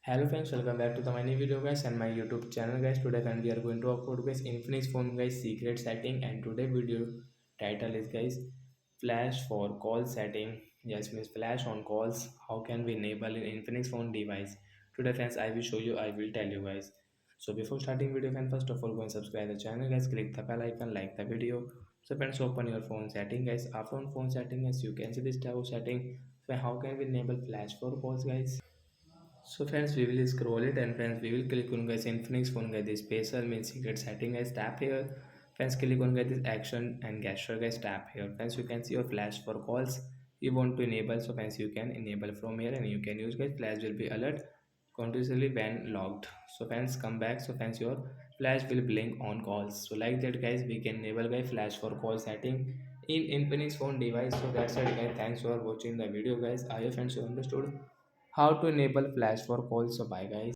Hello friends, welcome back to my new video guys and my YouTube channel guys. Today we are going to upload guys Infinix phone guys secret setting, and today video title is guys flash for call setting. Yes, means flash on calls. How can we enable in Infinix phone device? Today friends I will show you, I will tell you guys. So before starting video friends, first of all go and subscribe the channel guys, click the bell icon, like the video. So friends, open your phone setting guys. After on phone setting guys, you can see this type of setting. So how can we enable flash for calls guys? So friends, we will scroll it, and friends, we will click on guys Infinix phone guys this special means secret setting guys, tap here. Friends, click on guys this action and gesture guys, tap here. Friends, you can see your flash for calls you want to enable. So friends, you can enable from here and you can use guys flash will be alert continuously when logged. So friends, come back. So friends, your flash will blink on calls. So like that guys, we can enable guys flash for call setting in Infinix phone device. So that's it guys, thanks for watching the video guys. I hope friends you understood how to enable flash for calls. So bye guys.